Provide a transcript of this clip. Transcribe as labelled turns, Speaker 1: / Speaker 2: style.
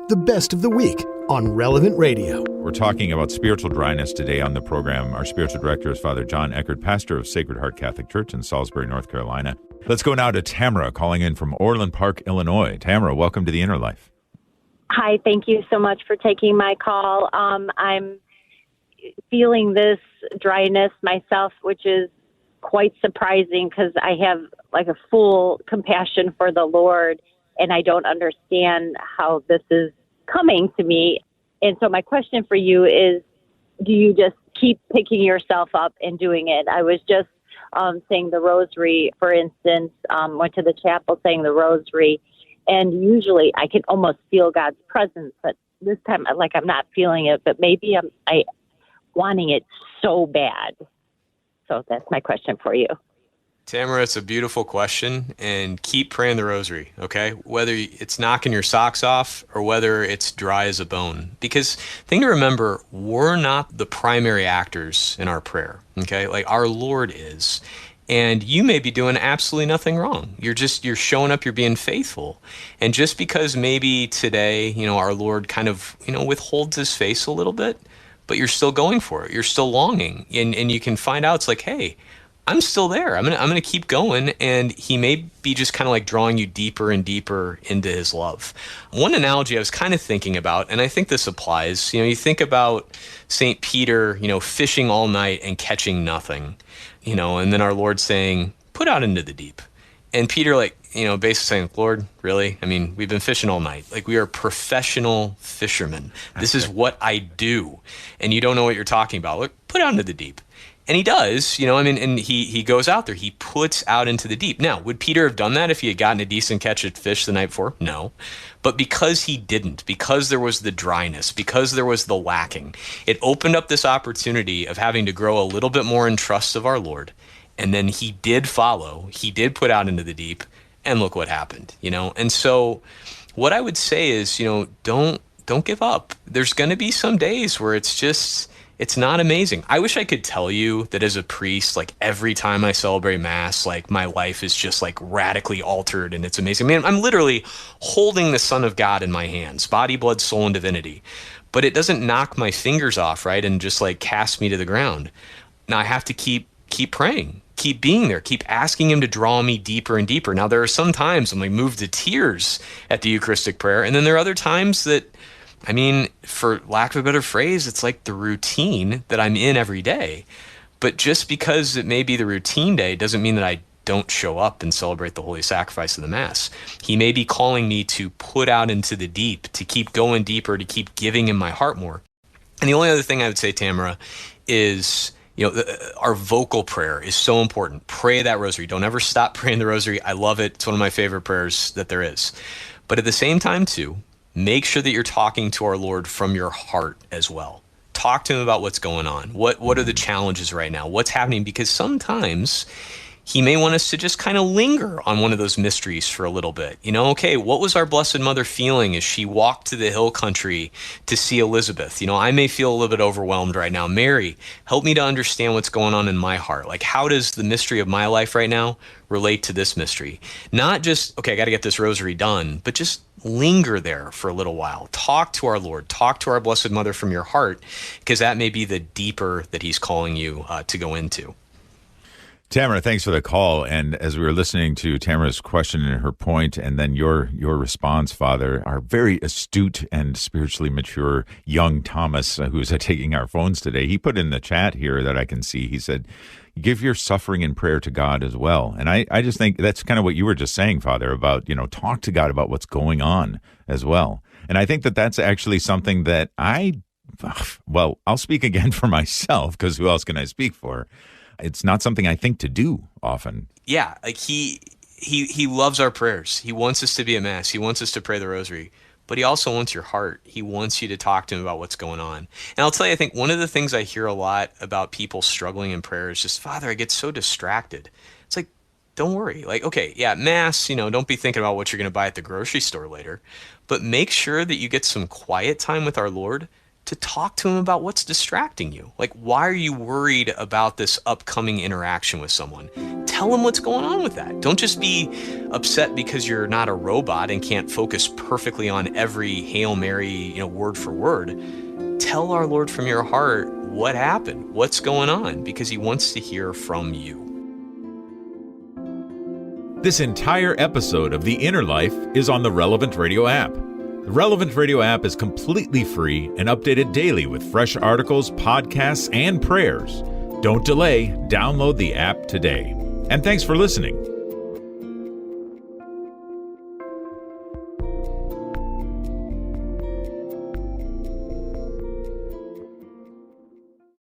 Speaker 1: the best of the week on Relevant Radio.
Speaker 2: We're talking about spiritual dryness today on the program. Our spiritual director is Father John Eckert, pastor of Sacred Heart Catholic Church in Salisbury, North Carolina. Let's go now to Tamara, calling in from Orland Park, Illinois. Tamara, welcome to The Inner Life.
Speaker 3: Hi, thank you so much for taking my call. I'm feeling this dryness myself, which is quite surprising because I have like a full compassion for the Lord, and I don't understand how this is coming to me. And so my question for you is, do you just keep picking yourself up and doing it? I was just saying the rosary, for instance, went to the chapel saying the rosary, and usually I can almost feel God's presence, but this time, like, I'm not feeling it, but maybe I'm wanting it so bad. So that's my question for you.
Speaker 4: Tamara, it's a beautiful question, and keep praying the rosary, okay? Whether it's knocking your socks off or whether it's dry as a bone. Because thing to remember, we're not the primary actors in our prayer, okay? Like, our Lord is. And you may be doing absolutely nothing wrong. You're showing up, you're being faithful. And just because maybe today, our Lord kind of, withholds his face a little bit, but you're still going for it. You're still longing. And you can find out, it's like, hey, I'm still there. I'm gonna keep going, and he may be just kind of like drawing you deeper and deeper into his love. One analogy I was kind of thinking about, and I think this applies, you think about St. Peter, fishing all night and catching nothing, and then our Lord saying, put out into the deep. And Peter, basically saying, Lord, really? I mean, we've been fishing all night. Like, we are professional fishermen. This is what I do. And you don't know what you're talking about. Look, put out into the deep. And he does, and he goes out there. He puts out into the deep. Now, would Peter have done that if he had gotten a decent catch of fish the night before? No. But because he didn't, because there was the dryness, because there was the lacking, it opened up this opportunity of having to grow a little bit more in trust of our Lord. And then he did follow. He did put out into the deep. And look what happened, And so what I would say is, don't give up. There's going to be some days where it's not amazing. I wish I could tell you that as a priest, like, every time I celebrate Mass, like, my life is just like radically altered and it's amazing. I mean, I'm literally holding the Son of God in my hands, body, blood, soul, and divinity. But it doesn't knock my fingers off, right, and just like cast me to the ground. Now I have to keep praying, keep being there, keep asking him to draw me deeper and deeper. Now there are some times I'm like moved to tears at the Eucharistic prayer, and then there are other times that, I mean, for lack of a better phrase, it's like the routine that I'm in every day. But just because it may be the routine day doesn't mean that I don't show up and celebrate the Holy Sacrifice of the Mass. He may be calling me to put out into the deep, to keep going deeper, to keep giving him my heart more. And the only other thing I would say, Tamara, is, our vocal prayer is so important. Pray that rosary. Don't ever stop praying the rosary. I love it. It's one of my favorite prayers that there is. But at the same time, too, make sure that you're talking to our Lord from your heart as well. Talk to him about what's going on. What are the challenges right now? What's happening? Because sometimes he may want us to just kind of linger on one of those mysteries for a little bit. Okay, what was our Blessed Mother feeling as she walked to the hill country to see Elizabeth? I may feel a little bit overwhelmed right now. Mary, help me to understand what's going on in my heart. Like, how does the mystery of my life right now relate to this mystery? Not just, okay, I got to get this rosary done, but just linger there for a little while. Talk to our Lord. Talk to our Blessed Mother from your heart, because that may be the deeper that he's calling you to go into.
Speaker 2: Tamara, thanks for the call. And as we were listening to Tamara's question and her point, and then your response, Father, our very astute and spiritually mature young Thomas, who's taking our phones today, he put in the chat here that I can see, he said, give your suffering in prayer to God as well. And I just think that's kind of what you were just saying, Father, about, talk to God about what's going on as well. And I think that that's actually something that I'll speak again for myself, because who else can I speak for? It's not something I think to do often. Yeah,
Speaker 4: like he loves our prayers. He wants us to be at Mass. He wants us to pray the rosary. But he also wants your heart. He wants you to talk to him about what's going on. And I'll tell you, I think one of the things I hear a lot about people struggling in prayer is just, Father, I get so distracted. It's like, don't worry. Like, okay, yeah, Mass, don't be thinking about what you're going to buy at the grocery store later. But make sure that you get some quiet time with our Lord to talk to him about what's distracting you. Like, why are you worried about this upcoming interaction with someone? Tell him what's going on with that. Don't just be upset because you're not a robot and can't focus perfectly on every Hail Mary, word for word. Tell our Lord from your heart what happened, what's going on, because he wants to hear from you.
Speaker 2: This entire episode of The Inner Life is on the Relevant Radio app. The Relevant Radio app is completely free and updated daily with fresh articles, podcasts, and prayers. Don't delay. Download the app today. And thanks for listening.